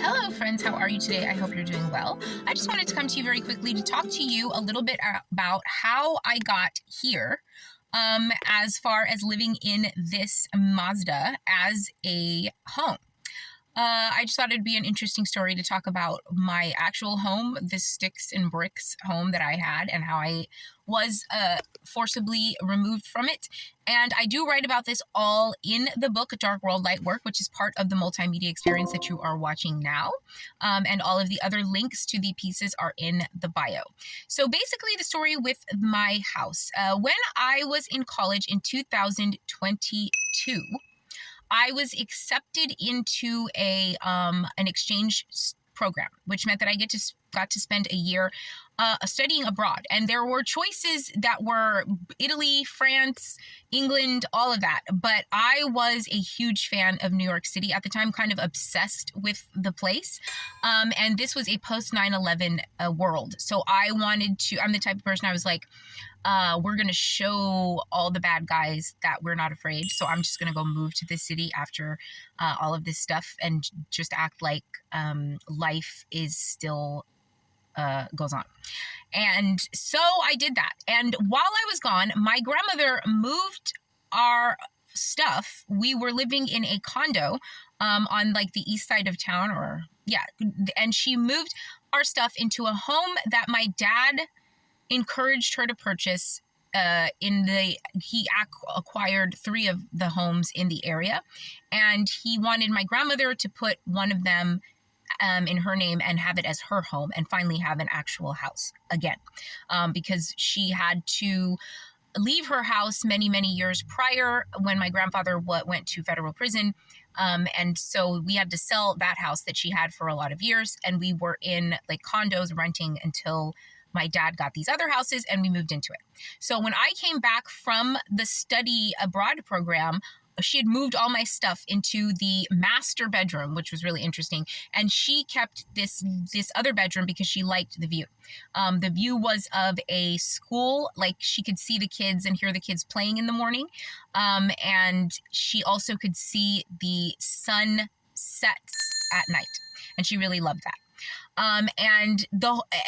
Hello friends, how are you today? I hope you're doing well. I just wanted to come to you very quickly to talk to you a little bit about how I got here as far as living in this Mazda as a home. I just thought it'd be an interesting story to talk about my actual home, this sticks and bricks home that I had, and how I was forcibly removed from it. And I do write about this all in the book, Dark World, Light Work, which is part of the multimedia experience that you are watching now. And all of the other links to the pieces are in the bio. So basically the story with my house. When I was in college in 2022, I was accepted into an exchange program, which meant that I got to spend a year studying abroad. And there were choices that were Italy, France, England, all of that. But I was a huge fan of New York City at the time, kind of obsessed with the place. And this was a post 9/11 world. So I'm the type of person I was like, we're going to show all the bad guys that we're not afraid. So I'm just going to go move to this city after all of this stuff and just act like life is still goes on. And so I did that. And while I was gone, my grandmother moved our stuff. We were living in a condo on like the east side of town, and she moved our stuff into a home that my dad encouraged her to purchase. He acquired 3 of the homes in the area, and he wanted my grandmother to put one of them in her name and have it as her home and finally have an actual house again, because she had to leave her house many, many years prior when my grandfather went to federal prison. And so we had to sell that house that she had for a lot of years. And we were in like condos renting until my dad got these other houses and we moved into it. So when I came back from the study abroad program, she had moved all my stuff into the master bedroom, which was really interesting. And she kept this other bedroom because she liked the view. The view was of a school, like she could see the kids and hear the kids playing in the morning. And she also could see the sun sets at night. And she really loved that. And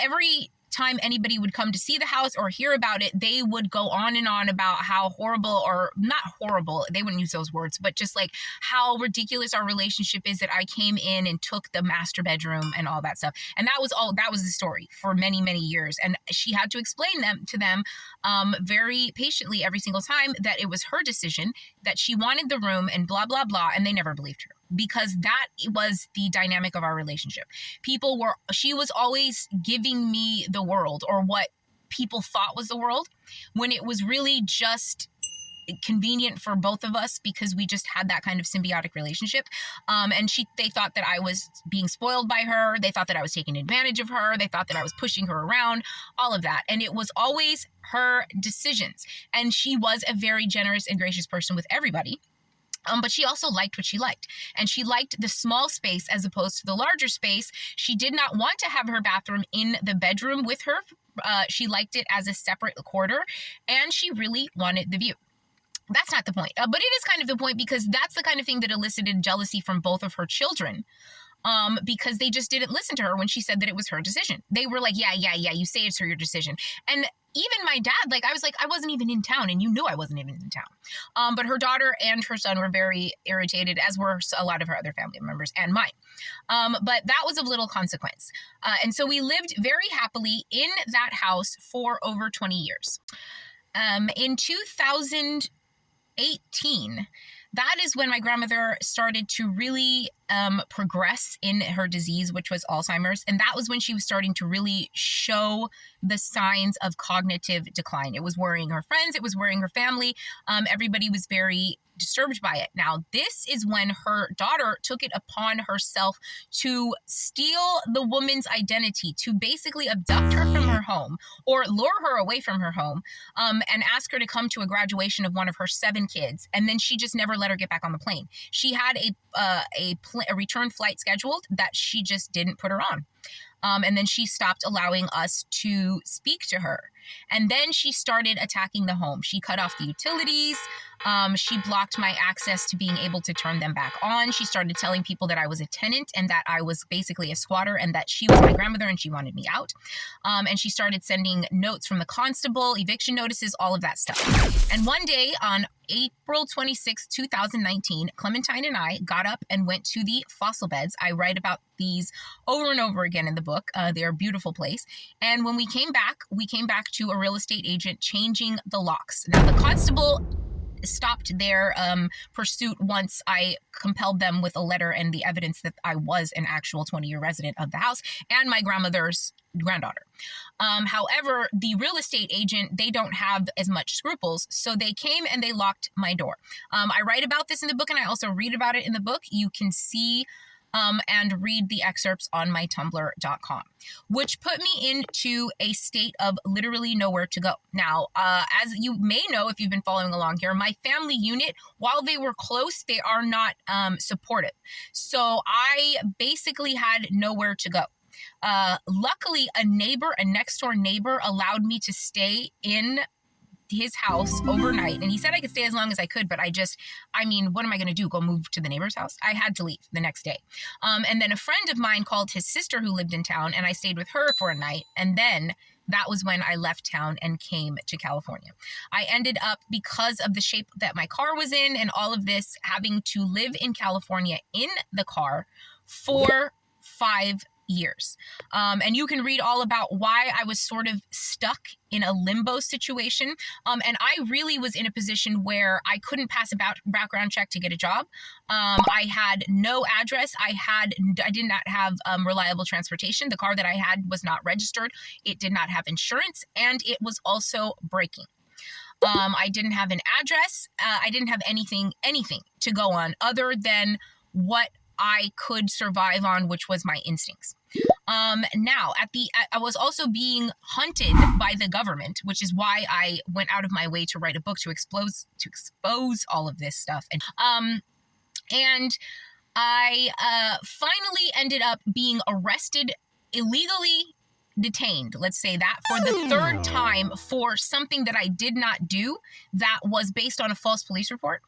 every time anybody would come to see the house or hear about it, they would go on and on about how horrible, or not horrible, they wouldn't use those words, but just like how ridiculous our relationship is that I came in and took the master bedroom and all that stuff. And that was the story for many, many years. And she had to explain to them very patiently every single time that it was her decision, that she wanted the room and blah, blah, blah. And they never believed her, because that was the dynamic of our relationship. She was always giving me the world, or what people thought was the world, when it was really just convenient for both of us because we just had that kind of symbiotic relationship. And they thought that I was being spoiled by her. They thought that I was taking advantage of her. They thought that I was pushing her around, all of that. And it was always her decisions. And she was a very generous and gracious person with everybody. But she also liked what she liked. And she liked the small space as opposed to the larger space. She did not want to have her bathroom in the bedroom with her. She liked it as a separate quarter. And she really wanted the view. That's not the point. But it is kind of the point, because that's the kind of thing that elicited jealousy from both of her children. Because they just didn't listen to her when she said that it was her decision. They were like, yeah, you say it's your decision. And even my dad, I was like, I wasn't even in town, and you knew I wasn't even in town. But her daughter and her son were very irritated, as were a lot of her other family members and mine. But that was of little consequence. And so we lived very happily in that house for over 20 years. In 2018, that is when my grandmother started to really progress in her disease, which was Alzheimer's. And that was when she was starting to really show the signs of cognitive decline. It was worrying her friends. It was worrying her family. Everybody was very disturbed by it. Now, this is when her daughter took it upon herself to steal the woman's identity, to basically abduct her from her home or lure her away from her home, and ask her to come to a graduation of one of her 7 kids. And then she just never let her get back on the plane. She had a return flight scheduled that she just didn't put her on. And then she stopped allowing us to speak to her. And then she started attacking the home. She cut off the utilities. She blocked my access to being able to turn them back on. She started telling people that I was a tenant and that I was basically a squatter and that she was my grandmother and she wanted me out. And she started sending notes from the constable, eviction notices, all of that stuff. And one day on April 26, 2019, Clementine and I got up and went to the fossil beds. I write about these over and over again in the book. They're a beautiful place. And when we came back to a real estate agent changing the locks. Now, the constable stopped their pursuit once I compelled them with a letter and the evidence that I was an actual 20-year resident of the house and my grandmother's granddaughter. However, the real estate agent, they don't have as much scruples, so they came and they locked my door. I write about this in the book and I also read about it in the book. You can see and read the excerpts on my tumblr.com, which put me into a state of literally nowhere to go. Now, as you may know, if you've been following along here, my family unit, while they were close, they are not supportive. So I basically had nowhere to go. Luckily, a next door neighbor allowed me to stay in his house overnight, and he said I could stay as long as I could, but what am I going to do? Go move to the neighbor's house? I had to leave the next day. And then a friend of mine called his sister who lived in town, and I stayed with her for a night, and then that was when I left town and came to California. I ended up, because of the shape that my car was in and all of this, having to live in California in the car for 5 years. And you can read all about why I was sort of stuck in a limbo situation. And I really was in a position where I couldn't pass a background check to get a job. I had no address. I did not have reliable transportation. The car that I had was not registered. It did not have insurance, and it was also breaking. I didn't have an address. I didn't have anything to go on other than what I could survive on, which was my instincts. Now, I was also being hunted by the government, which is why I went out of my way to write a book to expose all of this stuff. And I finally ended up being arrested, illegally detained, let's say that, for the third time for something that I did not do that was based on a false police report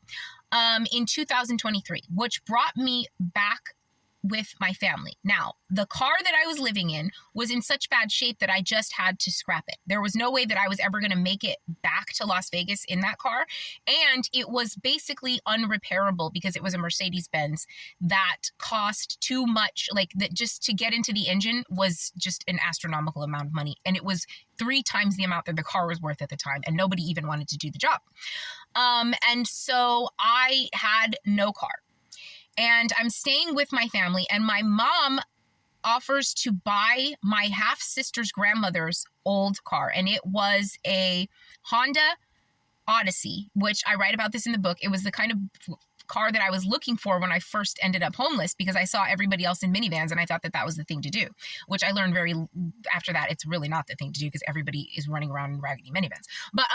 in 2023, which brought me back with my family. Now, the car that I was living in was in such bad shape that I just had to scrap it. There was no way that I was ever going to make it back to Las Vegas in that car. And it was basically unrepairable because it was a Mercedes-Benz that cost too much. Like, that just to get into the engine was just an astronomical amount of money. And it was 3 times the amount that the car was worth at the time. And nobody even wanted to do the job. And so I had no car. And I'm staying with my family, and my mom offers to buy my half-sister's grandmother's old car. And it was a Honda Odyssey, which I write about this in the book. It was the kind of car that I was looking for when I first ended up homeless, because I saw everybody else in minivans and I thought that that was the thing to do, which I learned after that it's really not the thing to do, because everybody is running around in raggedy minivans. But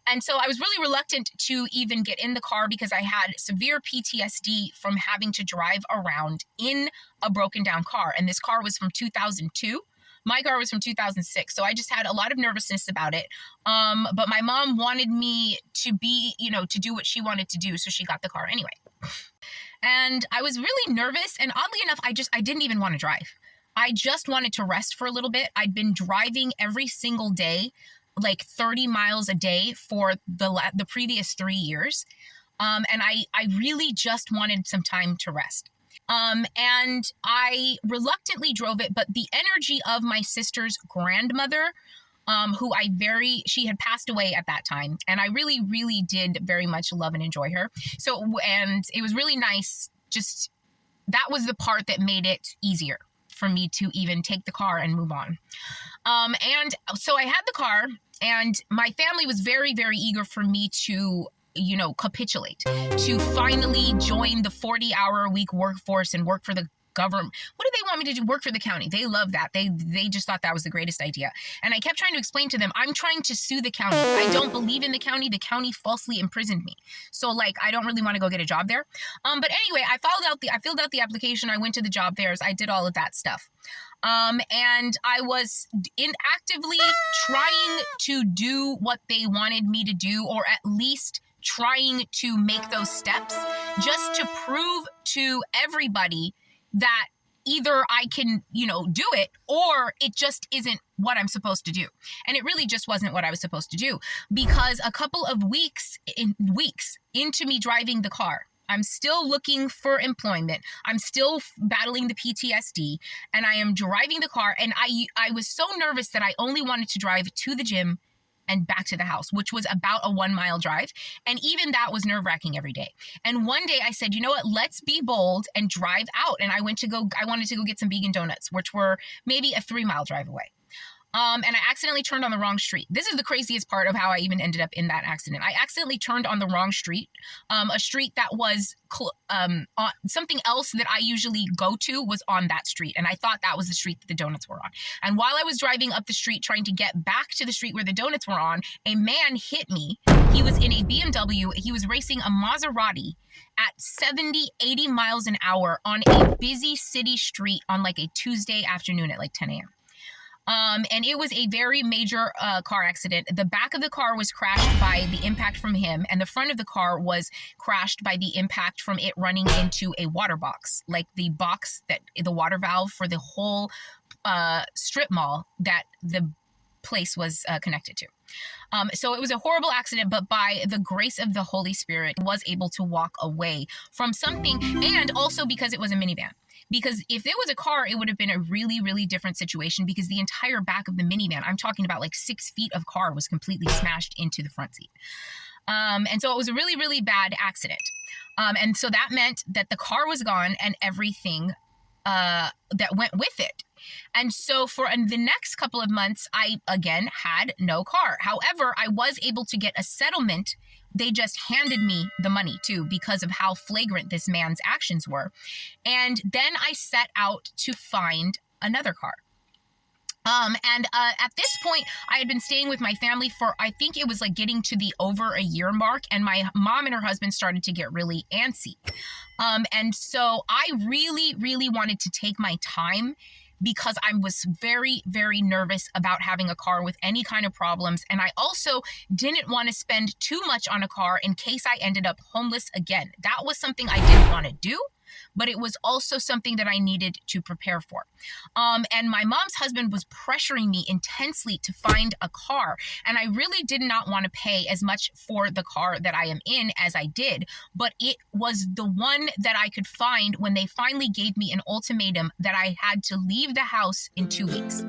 and so I was really reluctant to even get in the car because I had severe PTSD from having to drive around in a broken down car, and this car was from 2002. My car was from 2006, so I just had a lot of nervousness about it. But my mom wanted me to be, to do what she wanted to do, so she got the car anyway. And I was really nervous, and oddly enough, I didn't even want to drive. I just wanted to rest for a little bit. I'd been driving every single day, like 30 miles a day for the previous 3 years. And I really just wanted some time to rest. And I reluctantly drove it, but the energy of my sister's grandmother, she had passed away at that time, and I really, really did very much love and enjoy her. So, and it was really nice. Just, that was the part that made it easier for me to even take the car and move on. And so I had the car, and my family was very, very eager for me to capitulate, to finally join the 40-hour-a-week workforce and work for the government. What do they want me to do? Work for the county. They love that. They just thought that was the greatest idea. And I kept trying to explain to them, I'm trying to sue the county. I don't believe in the county. The county falsely imprisoned me. So like, I don't really want to go get a job there. But anyway, I filled out the application. I went to the job fairs. I did all of that stuff. And I was actively trying to do what they wanted me to do, or at least trying to make those steps just to prove to everybody that either I can, do it, or it just isn't what I'm supposed to do. And it really just wasn't what I was supposed to do, because a couple of weeks into me driving the car, I'm still looking for employment. I'm still battling the PTSD, and I am driving the car, and I was so nervous that I only wanted to drive to the gym and back to the house, which was about a 1 mile drive. And even that was nerve-wracking every day. And one day I said, you know what, let's be bold and drive out. And I wanted to go get some vegan donuts, which were maybe a 3 mile drive away. And I accidentally turned on the wrong street. This is the craziest part of how I even ended up in that accident. I accidentally turned on the wrong street, a street that was on something else that I usually go to was on that street. And I thought that was the street that the donuts were on. And while I was driving up the street trying to get back to the street where the donuts were on, a man hit me. He was in a BMW. He was racing a Maserati at 70, 80 miles an hour on a busy city street on like a Tuesday afternoon at like 10 a.m. And it was a very major car accident. The back of the car was crashed by the impact from him, and the front of the car was crashed by the impact from it running into a water box, like the box that the water valve for the whole strip mall that the place was connected to. So it was a horrible accident, but by the grace of the Holy Spirit, I was able to walk away from something, and also because it was a minivan. Because if it was a car, it would have been a really, really different situation, because the entire back of the minivan, I'm talking about like 6 feet of car, was completely smashed into the front seat. And so it was a really, really bad accident. And so that meant that the car was gone and everything that went with it. And so for the next couple of months, I, again, had no car. However, I was able to get a settlement. They just handed me the money too, because of how flagrant this man's actions were. And then I set out to find another car. At this point, I had been staying with my family for, I think it was like getting to the over a year mark, and my mom and her husband started to get really antsy. And so I really, really wanted to take my time, because I was very, very nervous about having a car with any kind of problems. And I also didn't want to spend too much on a car in case I ended up homeless again. That was something I didn't want to do, but it was also something that I needed to prepare for. And my mom's husband was pressuring me intensely to find a car. And I really did not want to pay as much for the car that I am in as I did, but it was the one that I could find when they finally gave me an ultimatum that I had to leave the house in 2 weeks.